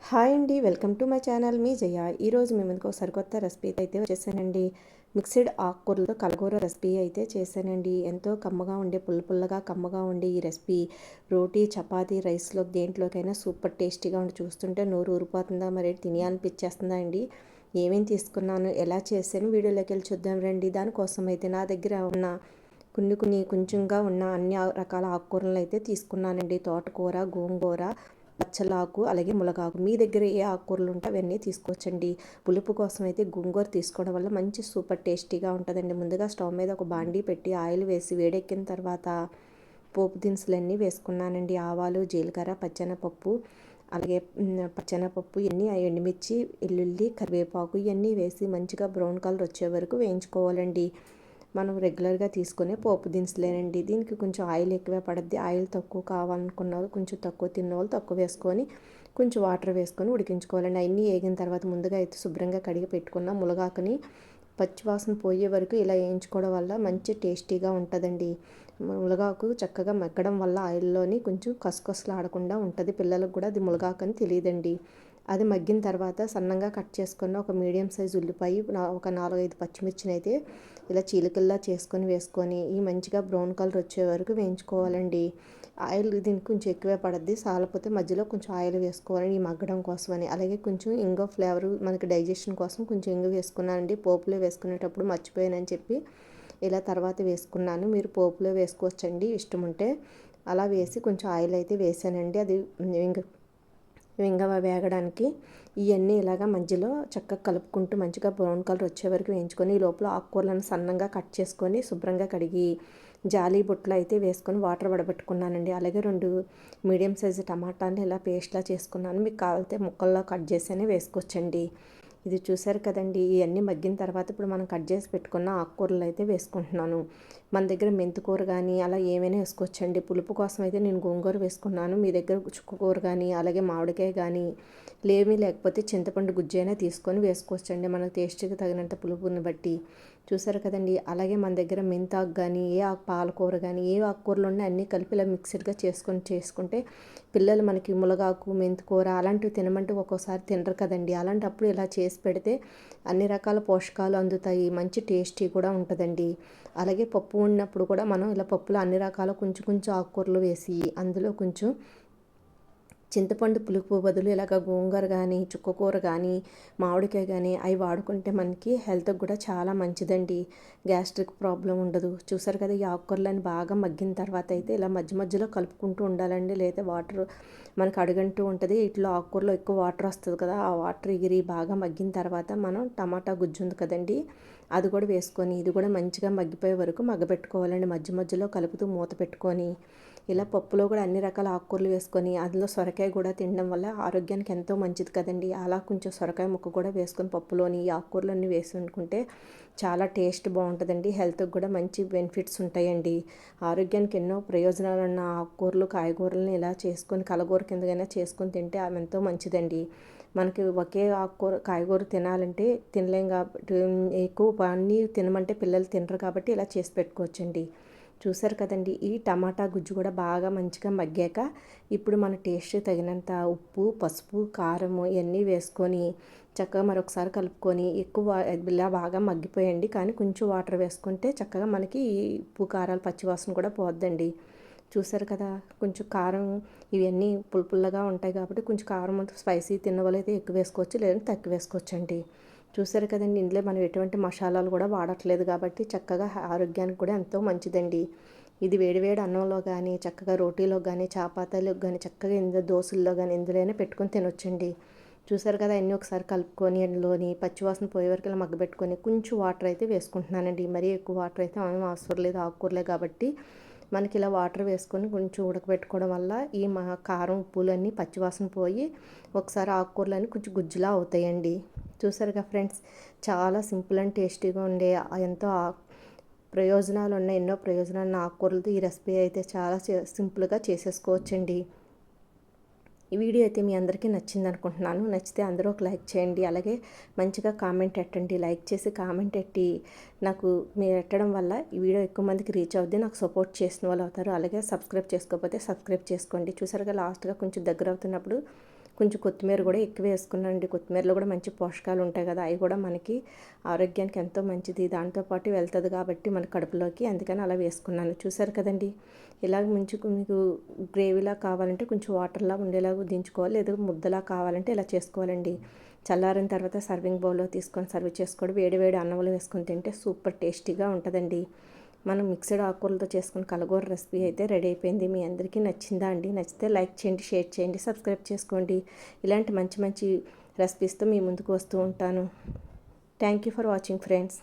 Hi అండి, welcome to my channel మీ జయ. ఈరోజు మీ ముందుకు ఒక సరికొత్త రెసిపీ అయితే చేశానండి. మిక్స్డ్ ఆకుకూరలతో కలగూర రెసిపీ అయితే చేశానండి. ఎంతో కమ్మగా ఉండే పుల్లగా కమ్మగా ఉండే ఈ రెసిపీ రోటీ చపాతీ రైస్లో దేంట్లోకైనా సూపర్ టేస్టీగా ఉండి చూస్తుంటే నోరు ఊరిపోతుందా, మరి తినేయాలనిపించేస్తుందా అండి. ఏమేమి తీసుకున్నాను, ఎలా చేశాను వీడియోలోకి వెళ్ళి చూద్దాం రండి. దానికోసం అయితే నా దగ్గర ఉన్న కొంచెంగా ఉన్న అన్ని రకాల ఆకుకూరలను అయితే తీసుకున్నానండి. తోటకూర, గోంగూర, పచ్చలాకు, అలాగే ములగాకు. మీ దగ్గర ఏ ఆకుకూరలు ఉంటే అవన్నీ తీసుకోవచ్చండి. పులుపు కోసం అయితే గోంగూర తీసుకోవడం వల్ల మంచి సూపర్ టేస్టీగా ఉంటుందండి. ముందుగా స్టవ్ మీద ఒక బాండీ పెట్టి ఆయిల్ వేసి వేడెక్కిన తర్వాత పోపు దినుసులన్నీ వేసుకున్నానండి. ఆవాలు, జీలకర్ర, పచ్చెనపప్పు, అలాగే పచ్చెనపప్పు, ఇవన్నీ ఎండుమిర్చి, వెల్లుల్లి, కరివేపాకు ఇవన్నీ వేసి మంచిగా బ్రౌన్ కలర్ వచ్చే వరకు వేయించుకోవాలండి. మనం రెగ్యులర్గా తీసుకునే పోపు దినుసులేనండి. దీనికి కొంచెం ఆయిల్ ఎక్కువే పడుద్ది. ఆయిల్ తక్కువ కావాలనుకున్న వాళ్ళు, కొంచెం తక్కువ తిన్న వాళ్ళు తక్కువ వేసుకొని కొంచెం వాటర్ వేసుకొని ఉడికించుకోవాలండి. అవన్నీ వేగిన తర్వాత ముందుగా అయితే శుభ్రంగా కడిగి పెట్టుకున్న ములగాకుని పచ్చివాసన పోయే వరకు ఇలా వేయించుకోవడం వల్ల మంచి టేస్టీగా ఉంటుందండి. ములగాకు చక్కగా మగ్గడం వల్ల ఆయిల్లోని కొంచెం కసకసలాడకుండా ఉంటుంది. పిల్లలకు కూడా అది ములగాకు అని తెలియదండి. అది మగ్గిన తర్వాత సన్నంగా కట్ చేసుకున్న ఒక మీడియం సైజు ఉల్లిపాయ, ఒక 4-5 పచ్చిమిర్చిని అయితే ఇలా చీలికల్లా వేసుకొని ఈ మంచిగా బ్రౌన్ కలర్ వచ్చే వరకు వేయించుకోవాలండి. ఆయిల్ దీనికి కొంచెం ఎక్కువే పడుద్ది, సాలపోతే మధ్యలో కొంచెం ఆయిల్ వేసుకోవాలని ఈ మగ్గడం కోసమని. అలాగే కొంచెం ఇంగో ఫ్లేవర్ మనకి డైజెషన్ కోసం కొంచెం ఇంగు వేసుకున్నానండి. పోపులో వేసుకునేటప్పుడు మర్చిపోయానని చెప్పి ఇలా తర్వాత వేసుకున్నాను. మీరు పోపులో వేసుకోవచ్చండి ఇష్టం ఉంటే. అలా వేసి కొంచెం ఆయిల్ అయితే వేసానండి. అది వేగడానికి ఇవన్నీ ఇలాగా మధ్యలో చక్కగా కలుపుకుంటూ మంచిగా బ్రౌన్ కలర్ వచ్చే వరకు వేయించుకొని ఈ లోపల ఆకుకూరలను సన్నంగా కట్ చేసుకొని శుభ్రంగా కడిగి జాలీ బుట్టలో అయితే వేసుకొని వాటర్ వడబెట్టుకున్నానండి. అలాగే 2 మీడియం సైజు టమాటాలు ఇలా పేస్ట్లా చేసుకున్నాను. మీకు కావాలితే ముక్కల్లో కట్ చేసి వేసుకోవచ్చండి. ఇది చూసారు కదండి. ఇవన్నీ మగ్గిన తర్వాత ఇప్పుడు మనం కట్ చేసి పెట్టుకున్న ఆకుకూరలు అయితే వేసుకుంటున్నాను. మన దగ్గర మెంతికూర కానీ అలా ఏమైనా వేసుకోవచ్చండి. పులుపు కోసం అయితే నేను గోంగూర వేసుకున్నాను. మీ దగ్గర చుక్కకూర కానీ అలాగే మామిడికాయ కానీ లేకపోతే చింతపండు గుజ్జైనా తీసుకొని వేసుకోవచ్చండి. మన టేస్ట్కి తగినంత పులుపుని బట్టి. చూసారు కదండి. అలాగే మన దగ్గర మెంతాకు కానీ పాలకూర కానీ ఏ ఆకుకూరలు ఉన్నాయి అన్నీ కలిపి ఇలా మిక్స్డ్గా చేసుకుంటే పిల్లలు మనకి ములగాకు, మెంతికూర అలాంటివి తినమంటే ఒక్కోసారి తినరు కదండి. అలాంటప్పుడు ఇలా చేసి పెడితే అన్ని రకాల పోషకాలు అందుతాయి, మంచి టేస్టీ కూడా ఉంటుందండి. అలాగే పప్పు వండినప్పుడు కూడా మనం ఇలా పప్పులో అన్ని రకాల కొంచెం ఆకుకూరలు వేసి అందులో కొంచెం చింతపండు పులుపు బదులు ఇలాగ గోంగూర కానీ, చుక్కకూర కానీ, మామిడికాయ కానీ అవి వాడుకుంటే మనకి హెల్త్కి కూడా చాలా మంచిదండి. గ్యాస్ట్రిక్ ప్రాబ్లం ఉండదు. చూసారు కదా, ఈ ఆకుకూరలని బాగా మగ్గిన తర్వాత అయితే ఇలా మధ్యలో కలుపుకుంటూ ఉండాలండి. లేదా వాటర్ మనకు అడుగంటూ ఉంటుంది. ఇట్లా ఆకుకూరలో ఎక్కువ వాటర్ వస్తుంది కదా, ఆ వాటర్ ఎగిరి బాగా మగ్గిన తర్వాత మనం టమాటా గుజ్జు ఉంది కదండి, అది కూడా వేసుకొని ఇది కూడా మంచిగా మగ్గిపోయే వరకు మగ్గబెట్టుకోవాలండి. మధ్యలో కలుపుతూ మూత పెట్టుకొని ఇలా పప్పులో కూడా అన్ని రకాల ఆకుకూరలు వేసుకొని అందులో సొరకాయ కూడా తినడం వల్ల ఆరోగ్యానికి ఎంతో మంచిది కదండి. అలా కొంచెం సొరకాయ ముక్క కూడా వేసుకొని పప్పులోని ఈ ఆకుకూరలన్నీ వేసి వండుకుంటే చాలా టేస్ట్ బాగుంటుందండి. హెల్త్కి కూడా మంచి బెనిఫిట్స్ ఉంటాయండి. ఆరోగ్యానికి ఎన్నో ప్రయోజనాలు ఉన్న ఆకుకూరలు, కాయగూరలను ఇలా చేసుకొని కలగూర కిందకైనా చేసుకొని తింటే అవి ఎంతో మంచిదండి. మనకి ఒకే ఆకుకూర కాయగూర తినాలంటే తినలేం కాబట్టి ఎక్కువ అన్నీ తినమంటే పిల్లలు తినరు కాబట్టి ఇలా చేసి పెట్టుకోవచ్చండి. చూసారు కదండి. ఈ టమాటా గుజ్జు కూడా బాగా మంచిగా మగ్గాక ఇప్పుడు మన టేస్ట్ తగినంత ఉప్పు, పసుపు, కారం ఇవన్నీ వేసుకొని చక్కగా మరొకసారి కలుపుకొని ఇలా బాగా మగ్గిపోయండి. కానీ కొంచెం వాటర్ వేసుకుంటే చక్కగా మనకి ఈ ఉప్పు కారాలు పచ్చివాసన కూడా పోద్దండి. చూసారు కదా, కొంచెం కారం ఇవన్నీ పుల్లగా ఉంటాయి కాబట్టి కొంచెం కారం స్పైసీ తిన్న వాళ్ళైతే ఎక్కువ వేసుకోవచ్చు, లేదంటే తక్కువ వేసుకోవచ్చండి. చూసారు కదండి, ఇందులో మనం ఎటువంటి మసాలాలు కూడా వాడట్లేదు కాబట్టి చక్కగా ఆరోగ్యానికి కూడా ఎంతో మంచిదండి. ఇది వేడివేడి అన్నంలో కానీ, చక్కగా రోటీలో కానీ, చపాతీలకు కానీ, చక్కగా ఇందులో దోశల్లో కానీ ఎందులోనే పెట్టుకొని తినొచ్చండి. చూసారు కదా, అన్నీ ఒకసారి కలుపుకొని అందులోని పచ్చివాసన పోయే వరకు ఇలా మగ్గబెట్టుకొని కొంచెం వాటర్ అయితే వేసుకుంటున్నానండి. మరీ ఎక్కువ వాటర్ అయితే అవసరం లేదు, ఆకుకూరలే కాబట్టి. మనకి ఇలా వాటర్ వేసుకొని కొంచెం ఉడకబెట్టుకోవడం వల్ల ఈ కారం, ఉప్పులన్నీ పచ్చివాసన పోయి ఒకసారి ఆకుకూరలన్నీ కొంచెం గుజ్జులా అవుతాయండి. చూసారుగా ఫ్రెండ్స్, చాలా సింపుల్ అండ్ టేస్టీగా ఉండే ఎంతో ప్రయోజనాలు ఉన్న ఎన్నో ప్రయోజనాలు ఉన్న ఆకుకూరలతో ఈ రెసిపీ అయితే చాలా సింపుల్గా చేసేసుకోవచ్చండి. ఈ వీడియో అయితే మీ అందరికీ నచ్చింది అనుకుంటున్నాను. నచ్చితే అందరూ ఒక లైక్ చేయండి. అలాగే మంచిగా కామెంట్ పెట్టండి. లైక్ చేసి కామెంట్ పెట్టి నాకు మీరు పెట్టడం వల్ల ఈ వీడియో ఎక్కువ మందికి రీచ్ అవుద్ది, నాకు సపోర్ట్ చేసిన వాళ్ళు అవుతారు. అలాగే సబ్స్క్రైబ్ చేసుకోకపోతే సబ్స్క్రైబ్ చేసుకోండి. చూసారుగా, లాస్ట్గా కొంచెం దగ్గర అవుతున్నప్పుడు కొంచెం కొత్తిమీర కూడా ఎక్కువ వేసుకున్నానండి. కొత్తిమీరలో కూడా మంచి పోషకాలు ఉంటాయి కదా, అవి కూడా మనకి ఆరోగ్యానికి ఎంతో మంచిది, దాంతోపాటు వెళ్తుంది కాబట్టి మన కడుపులోకి, అందుకని అలా వేసుకున్నాను. చూసారు కదండి, ఇలాగ మీకు గ్రేవీలా కావాలంటే కొంచెం వాటర్లా ఉండేలాగా దించుకోవాలి, లేదా ముద్దలా కావాలంటే ఇలా చేసుకోవాలండి. చల్లారిన తర్వాత సర్వింగ్ బౌల్లో తీసుకొని సర్వ్ చేసుకోవడం, వేడి వేడి అన్నంలో వేసుకొని తింటే సూపర్ టేస్టీగా ఉంటుందండి. మనం మిక్స్డ్ ఆకుకూరలతో చేసుకున్న కలగూర రెసిపీ అయితే రెడీ అయిపోయింది. మీ అందరికీ నచ్చిందా అండి? నచ్చితే లైక్ చేయండి, షేర్ చేయండి, సబ్స్క్రైబ్ చేసుకోండి. ఇలాంటి మంచి మంచి రెసిపీస్తో మీ ముందుకు వస్తూ ఉంటాను. Thank you for watching friends.